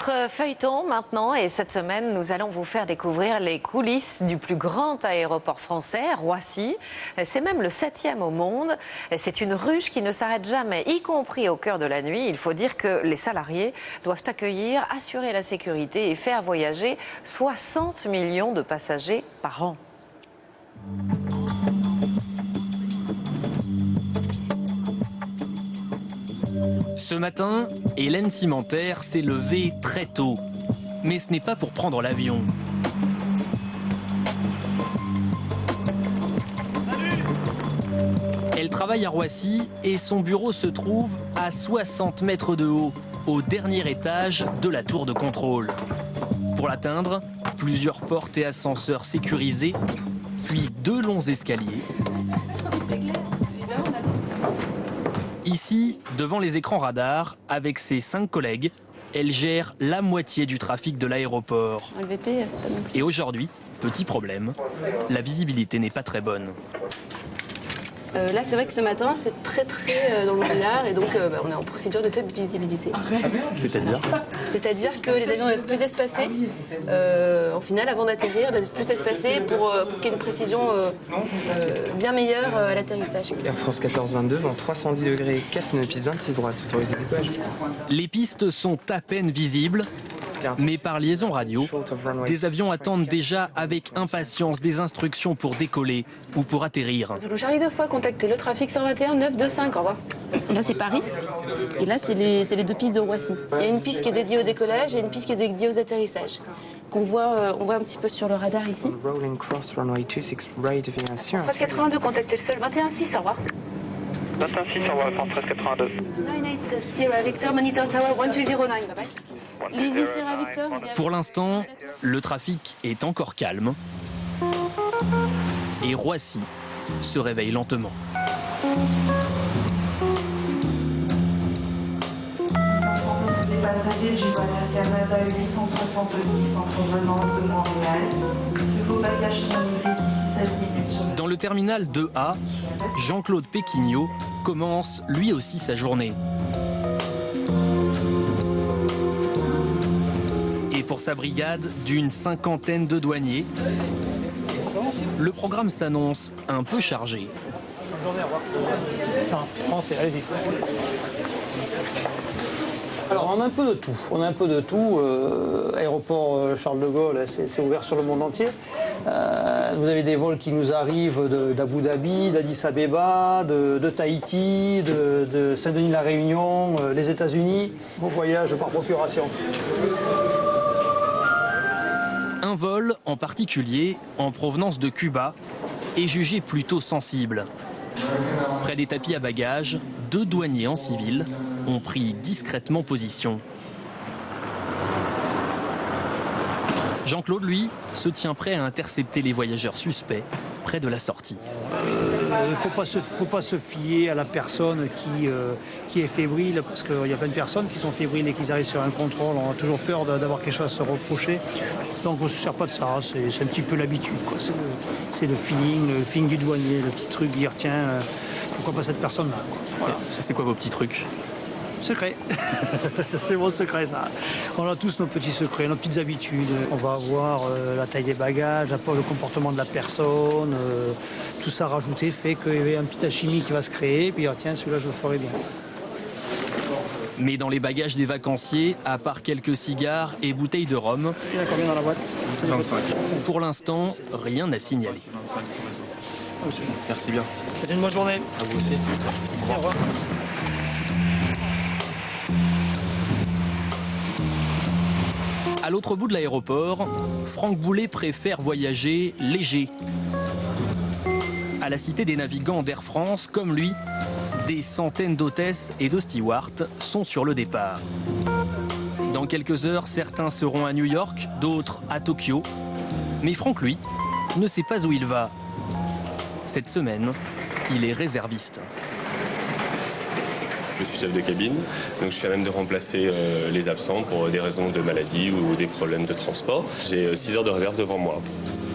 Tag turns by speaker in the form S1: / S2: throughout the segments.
S1: Notre feuilleton maintenant, et cette semaine, nous allons vous faire découvrir les coulisses du plus grand aéroport français, Roissy. C'est même le 7e au monde. C'est une ruche qui ne s'arrête jamais, y compris au cœur de la nuit. Il faut dire que les salariés doivent accueillir, assurer la sécurité et faire voyager 60 millions de passagers par an.
S2: Ce matin, Hélène Cimentaire s'est levée très tôt. Mais ce n'est pas pour prendre l'avion. Elle travaille à Roissy et son bureau se trouve à 60 mètres de haut, au dernier étage de la tour de contrôle. Pour l'atteindre, plusieurs portes et ascenseurs sécurisés, puis 2 longs escaliers. Ici, devant les écrans radars, avec ses 5 collègues, elle gère la moitié du trafic de l'aéroport. Et aujourd'hui, petit problème, la visibilité n'est pas très bonne.
S3: Là, c'est vrai que ce matin, c'est très dans le brouillard et donc on est en procédure de faible visibilité.
S2: C'est-à-dire ?
S3: C'est-à-dire que les avions doivent être plus espacés. En finale, avant d'atterrir, doivent être plus espacés pour qu'il y ait une précision bien meilleure à l'atterrissage.
S4: Air France 1422 vend 310 degrés 4 nœuds piste 26 droite, autorisé décollage.
S2: Les pistes sont à peine visibles. Mais par liaison radio, des avions attendent déjà avec impatience des instructions pour décoller ou pour atterrir.
S3: Charlie 2 fois, contactez le trafic 121 925, au revoir.
S5: Là c'est Paris, et là c'est les 2 pistes de Roissy.
S3: Il y a une piste qui est dédiée au décollage et une piste qui est dédiée aux atterrissages. On voit un petit peu sur le radar ici.
S4: Rolling cross runway 26 right aviation.
S3: 1382, contactez le sol 216, au revoir.
S6: 216, au revoir, 1382.
S3: 98 Sierra Victor, Monitor Tower 1209, bye bye. Lizzie Sierra Victor.
S2: Pour l'instant, le trafic est encore calme. Et Roissy se réveille lentement.
S7: Les passagers du vol Air Canada 870 en provenance de Montréal. Que vos bagages sont livrés d'ici 7 minutes sur le...
S2: Dans le terminal 2A, Jean-Claude Péquignot commence lui aussi sa journée. Et pour sa brigade d'une 50aine de douaniers, le programme s'annonce un peu chargé.
S8: Alors on a un peu de tout. Aéroport Charles de Gaulle, c'est ouvert sur le monde entier. Vous avez des vols qui nous arrivent d'Abu Dhabi, d'Addis Abeba, de Tahiti, de Saint-Denis-la Réunion, les États-Unis. Bon voyage par procuration.
S2: Un vol en particulier, en provenance de Cuba, est jugé plutôt sensible. Près des tapis à bagages, 2 douaniers en civil ont pris discrètement position. Jean-Claude, lui, se tient prêt à intercepter les voyageurs suspects près de la sortie.
S9: Il ne faut pas se fier à la personne qui est fébrile, parce qu'il y a plein de personnes qui sont fébriles et qui arrivent sur un contrôle, on a toujours peur d'avoir quelque chose à se reprocher. Donc on ne se sert pas de ça, c'est un petit peu l'habitude. C'est le feeling du douanier, le petit truc qui retient, pourquoi pas cette personne-là. Voilà.
S2: C'est quoi vos petits trucs ?
S9: Secret. C'est mon secret, ça. On a tous nos petits secrets, nos petites habitudes. On va voir la taille des bagages, le comportement de la personne. Tout ça rajouté fait qu'il y a un petit alchimie qui va se créer. Puis tiens, celui-là, je le ferai bien.
S2: Mais dans les bagages des vacanciers, à part quelques cigares et bouteilles de rhum,
S9: Il y en a combien dans la boîte ?
S4: 25.
S2: pour l'instant, rien à signaler.
S4: Merci bien.
S9: Faites une bonne journée.
S4: À vous aussi.
S9: Merci, au revoir.
S2: À l'autre bout de l'aéroport, Franck Boulet préfère voyager léger. À la Cité des navigants d'Air France, comme lui, des centaines d'hôtesses et de stewards sont sur le départ. Dans quelques heures, certains seront à New York, d'autres à Tokyo. Mais Franck, lui, ne sait pas où il va. Cette semaine, il est réserviste.
S10: Je suis chef de cabine, donc je suis à même de remplacer les absents pour des raisons de maladie ou des problèmes de transport. J'ai 6 heures de réserve devant moi,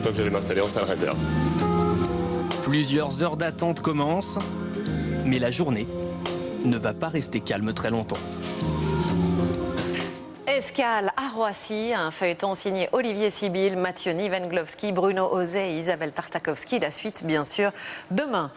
S10: donc je vais m'installer en salle réserve.
S2: Plusieurs heures d'attente commencent, mais la journée ne va pas rester calme très longtemps.
S1: Escale à Roissy, un feuilleton signé Olivier Sibyl, Mathieu Nivenglowski, Bruno Ozet et Isabelle Tartakovsky. La suite, bien sûr, demain.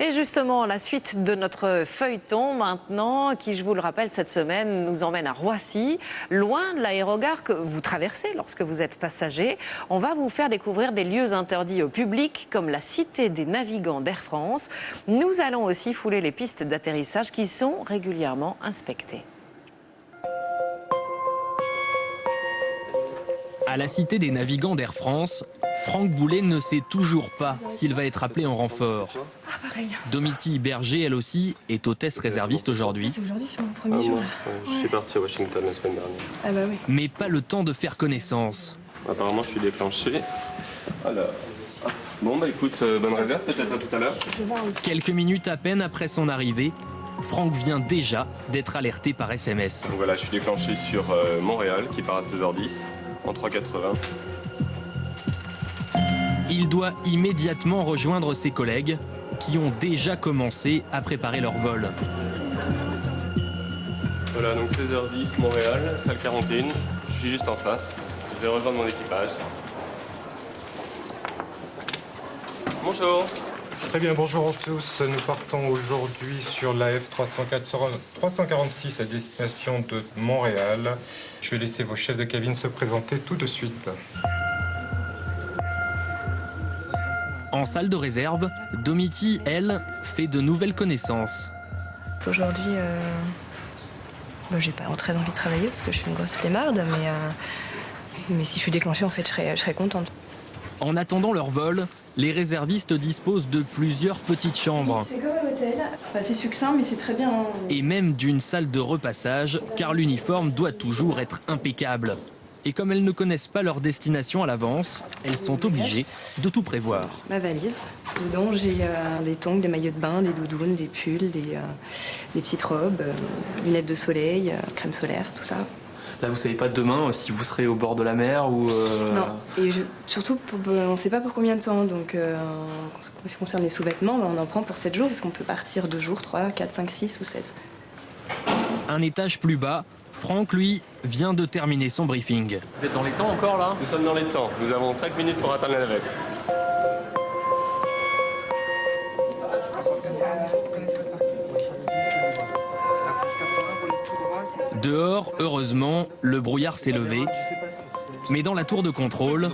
S1: Et justement, la suite de notre feuilleton maintenant, qui, je vous le rappelle, cette semaine nous emmène à Roissy, loin de l'aérogare que vous traversez lorsque vous êtes passager. On va vous faire découvrir des lieux interdits au public, comme la Cité des navigants d'Air France. Nous allons aussi fouler les pistes d'atterrissage qui sont régulièrement inspectées.
S2: À la Cité des navigants d'Air France, Franck Boulet ne sait toujours pas s'il va être appelé en renfort. Domitille Berger, elle aussi, est hôtesse réserviste aujourd'hui.
S3: C'est aujourd'hui, c'est mon premier jour.
S10: Je suis parti à Washington la semaine dernière.
S3: Ah bah oui.
S2: Mais pas le temps de faire connaissance.
S10: Apparemment, je suis déclenché. Alors, bon, bah écoute, bonne réserve, peut-être à tout à l'heure.
S2: Quelques minutes à peine après son arrivée, Franck vient déjà d'être alerté par SMS.
S10: Donc voilà, je suis déclenché sur Montréal, qui part à 16h10, en 3,80.
S2: Il doit immédiatement rejoindre ses collègues qui ont déjà commencé à préparer leur vol.
S10: Voilà, donc 16h10, Montréal, salle 41. Je suis juste en face. Je vais rejoindre mon équipage. Bonjour.
S11: Très bien, bonjour à tous. Nous partons aujourd'hui sur la F346 à destination de Montréal. Je vais laisser vos chefs de cabine se présenter tout de suite.
S2: En salle de réserve, Domitille, elle, fait de nouvelles connaissances.
S12: Aujourd'hui, j'ai pas très envie de travailler parce que je suis une grosse flemmarde, mais si je suis déclenchée, en fait, je serais contente.
S2: En attendant leur vol, les réservistes disposent de plusieurs petites chambres.
S12: C'est comme un hôtel, c'est succinct, mais c'est très bien.
S2: Et même d'une salle de repassage, car l'uniforme doit toujours être impeccable. Et comme elles ne connaissent pas leur destination à l'avance, elles sont obligées de tout prévoir.
S12: Ma valise. Dedans, j'ai des tongs, des maillots de bain, des doudounes, des pulls, des petites robes, lunettes de soleil, crème solaire, tout ça.
S13: Là, vous savez pas demain si vous serez au bord de la mer ou...
S12: Non, et surtout, on ne sait pas pour combien de temps. Donc, en ce qui concerne les sous-vêtements, on en prend pour 7 jours, parce qu'on peut partir 2 jours, 3, 4, 5, 6 ou 7.
S2: Un étage plus bas, Franck, lui, vient de terminer son briefing.
S13: Vous êtes dans les temps encore, là?
S10: Nous sommes dans les temps. Nous avons 5 minutes pour atteindre la navette.
S2: Dehors, heureusement, le brouillard s'est levé. Mais dans la tour de contrôle,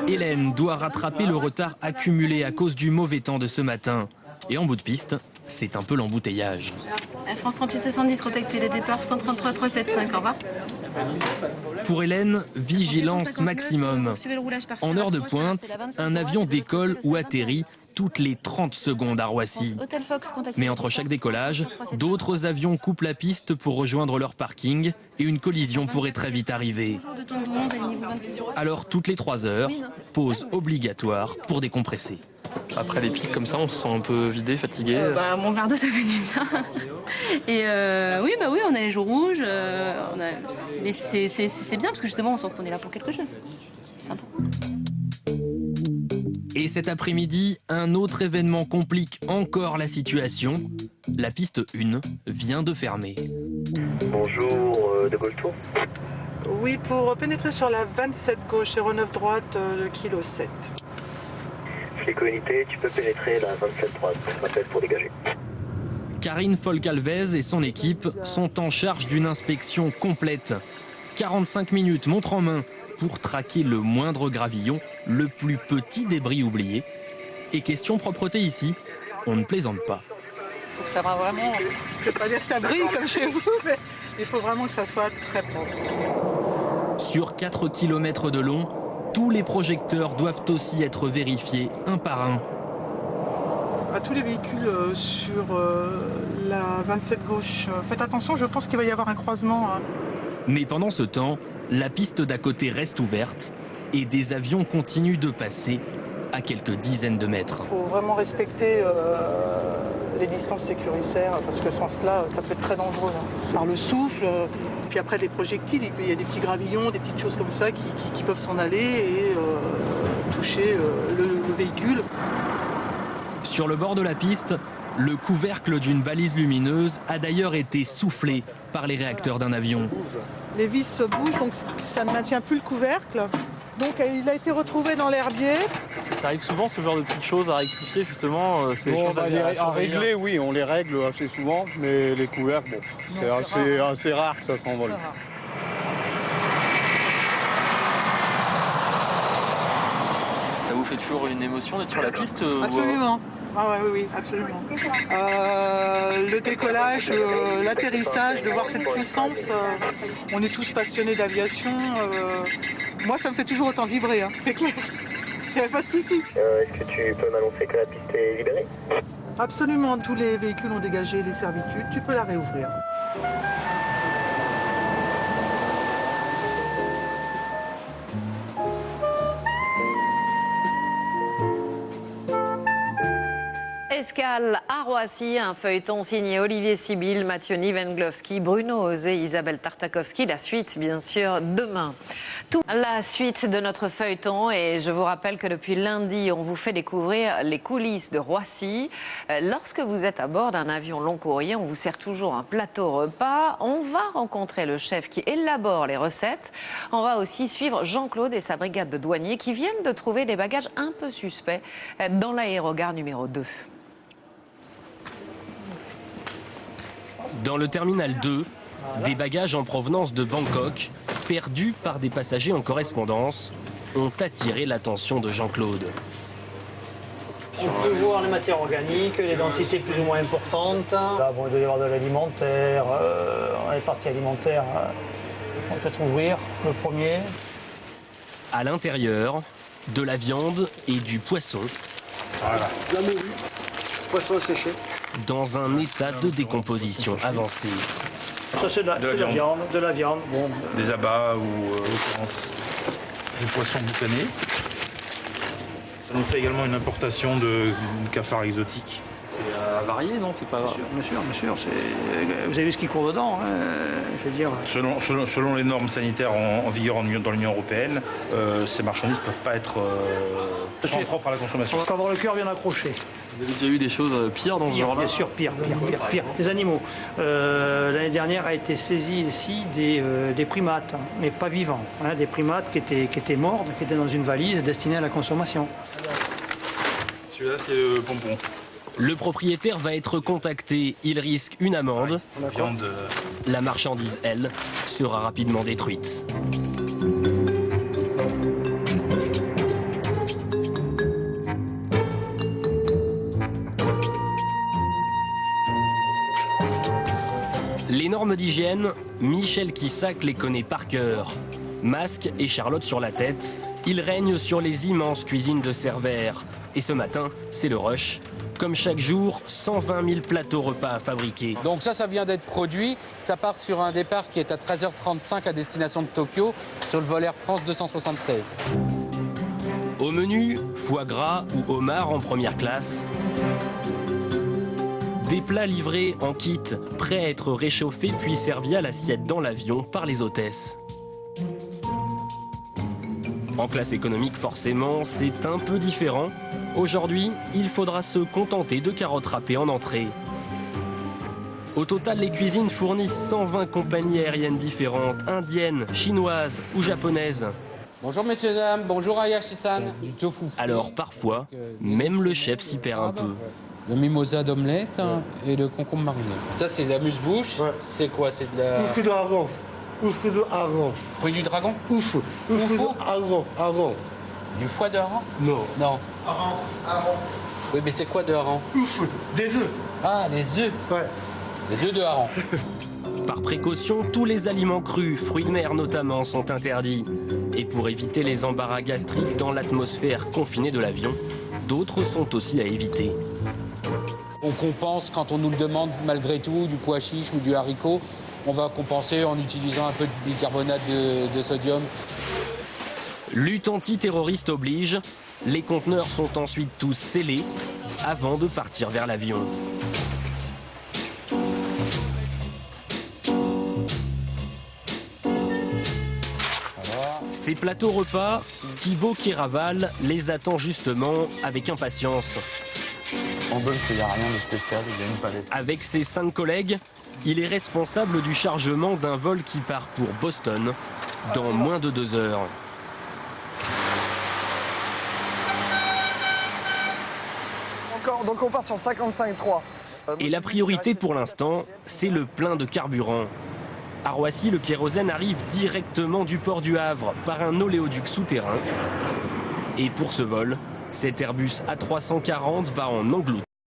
S2: Hélène doit rattraper le retard accumulé à cause du mauvais temps de ce matin. Et en bout de piste, c'est un peu l'embouteillage.
S3: France 3870, contactez les départs 133 375, au revoir.
S2: Pour Hélène, vigilance maximum. En heure de pointe, un avion décolle ou atterrit toutes les 30 secondes à Roissy. Mais entre chaque décollage, d'autres avions coupent la piste pour rejoindre leur parking et une collision pourrait très vite arriver. Alors toutes les 3 heures, pause obligatoire pour décompresser.
S13: Après des pics comme ça, on se sent un peu vidé, fatigué.
S3: Mon verre d'eau, ça fait du bien. Et oui, on a les jours rouges. Mais c'est bien parce que justement, on sent qu'on est là pour quelque chose. C'est sympa.
S2: Et cet après-midi, un autre événement complique encore la situation. La piste 1 vient de fermer.
S6: Bonjour, de Gaulle Tour.
S14: Oui, pour pénétrer sur la 27 gauche, 09 droite, le kilo 7.
S6: Fléco-unité, tu peux pénétrer la 27 droite. Je m'appelle pour dégager.
S2: Karine Folcalvez et son équipe sont en charge d'une inspection complète. 45 minutes montre en main pour traquer le moindre gravillon, le plus petit débris oublié. Et question propreté ici, on ne plaisante pas.
S14: Il faut que ça va vraiment, je ne vais pas dire que ça brille comme chez vous, mais il faut vraiment que ça soit très propre.
S2: Sur 4 km de long, tous les projecteurs doivent aussi être vérifiés un par un.
S14: À tous les véhicules sur la 27 gauche, faites attention, je pense qu'il va y avoir un croisement.
S2: Mais pendant ce temps, la piste d'à côté reste ouverte et des avions continuent de passer à quelques dizaines de mètres.
S14: Il faut vraiment respecter les distances sécuritaires parce que sans cela, ça peut être très dangereux. Par le souffle, puis après les projectiles, il y a des petits gravillons, des petites choses comme ça qui peuvent s'en aller et toucher le véhicule.
S2: Sur le bord de la piste, Le couvercle d'une balise lumineuse a d'ailleurs été soufflé par les réacteurs d'un avion.
S14: Les vis se bougent, donc ça ne maintient plus le couvercle. Donc il a été retrouvé dans l'herbier.
S13: Ça arrive souvent ce genre de petites choses à rectifier justement, c'est des choses à
S15: régler, oui, on les règle assez souvent, mais les couvercles, bon, c'est assez rare que ça s'envole.
S13: Ça vous fait toujours une émotion d'être sur la piste
S14: Absolument. Ah ouais, oui, absolument. Le décollage, l'atterrissage, de voir cette puissance, on est tous passionnés d'aviation. Moi, ça me fait toujours autant vibrer, hein, c'est clair. Il n'y a pas de souci.
S6: Est-ce que tu peux m'annoncer que la piste est libérée?
S14: Absolument, tous les véhicules ont dégagé les servitudes, tu peux la réouvrir.
S1: Escale à Roissy, un feuilleton signé Olivier Sibyl, Mathieu Nivenglowski, Bruno Osé, Isabelle Tartakovsky. La suite, bien sûr, demain. La suite de notre feuilleton, et je vous rappelle que depuis lundi, on vous fait découvrir les coulisses de Roissy. Lorsque vous êtes à bord d'un avion long courrier, on vous sert toujours un plateau repas. On va rencontrer le chef qui élabore les recettes. On va aussi suivre Jean-Claude et sa brigade de douaniers qui viennent de trouver des bagages un peu suspects dans l'aérogare numéro 2.
S2: Dans le terminal 2, des bagages en provenance de Bangkok, perdus par des passagers en correspondance, ont attiré l'attention de Jean-Claude.
S8: On peut voir les matières organiques, les densités plus ou moins importantes. Là, bon, il doit y avoir de l'alimentaire, dans les parties alimentaires, on peut ouvrir le premier.
S2: À l'intérieur, de la viande et du poisson.
S15: Voilà. La morue, poisson séché.
S2: Dans un état de décomposition avancé.
S8: Ça, c'est de la viande. Bon.
S16: Des abats ou du poisson boucané. Ça nous fait également une importation de cafards exotiques.
S13: C'est avarié, non? C'est pas...
S8: Bien sûr. Vous avez vu ce qui court dedans, hein, je veux dire.
S16: Selon les normes sanitaires en vigueur dans l'Union européenne, ces marchandises ne peuvent pas être propres à la consommation.
S8: On va avoir le cœur bien accroché.
S13: Vous avez déjà eu des choses pires dans ce genre-là?
S8: Bien sûr, pire. Des animaux. L'année dernière a été saisi ici des primates, mais pas vivants. Hein, des primates qui étaient morts, qui étaient dans une valise destinée à la consommation.
S16: Celui-là, c'est pompon.
S2: Le propriétaire va être contacté. Il risque une amende. La marchandise, elle, sera rapidement détruite. Les normes d'hygiène, Michel Quissac les connaît par cœur. Masque et Charlotte sur la tête, il règne sur les immenses cuisines de Cervère. Et ce matin, c'est le rush. Comme chaque jour, 120 000 plateaux repas à fabriquer.
S17: Donc ça vient d'être produit. Ça part sur un départ qui est à 13h35 à destination de Tokyo, sur le vol Air France 276.
S2: Au menu, foie gras ou homard en première classe. Des plats livrés en kit, prêts à être réchauffés puis servis à l'assiette dans l'avion par les hôtesses. En classe économique, forcément, c'est un peu différent. Aujourd'hui, il faudra se contenter de carottes râpées en entrée. Au total, les cuisines fournissent 120 compagnies aériennes différentes, indiennes, chinoises ou japonaises.
S17: Bonjour messieurs, dames, bonjour Hayashi-san. Du tofu.
S2: Alors parfois, même le chef s'y perd un peu.
S17: Le mimosa d'omelette et le concombre mariné. Ça c'est de la mousse-bouche. Ouais. C'est quoi? C'est de la...
S15: Fruit de dragon. Fruit de dragon.
S17: Fruit du dragon?
S15: Ouf. Dragon.
S17: Du foie de hareng?
S15: Non.
S17: Non.
S15: Hareng.
S17: Oui, mais c'est quoi de hareng?
S15: Ouf. Des œufs.
S17: Ah, les œufs.
S15: Ouais.
S17: Les œufs de hareng.
S2: Par précaution, tous les aliments crus, fruits de mer notamment, sont interdits. Et pour éviter les embarras gastriques dans l'atmosphère confinée de l'avion, d'autres sont aussi à éviter.
S17: On compense quand on nous le demande malgré tout, du pois chiche ou du haricot. On va compenser en utilisant un peu de bicarbonate de sodium.
S2: Lutte antiterroriste oblige, les conteneurs sont ensuite tous scellés avant de partir vers l'avion. Ces plateaux repas, Thibaut Kéraval les attend justement avec impatience.
S13: En bonne, il n'y a rien de spécial, il y a une palette.
S2: Avec ses 5 collègues, il est responsable du chargement d'un vol qui part pour Boston dans moins de 2 heures.
S18: Donc on part sur 55,3.
S2: Et la priorité pour l'instant, c'est le plein de carburant. À Roissy, le kérosène arrive directement du port du Havre par un oléoduc souterrain. Et pour ce vol, cet Airbus A340 va en engloutir.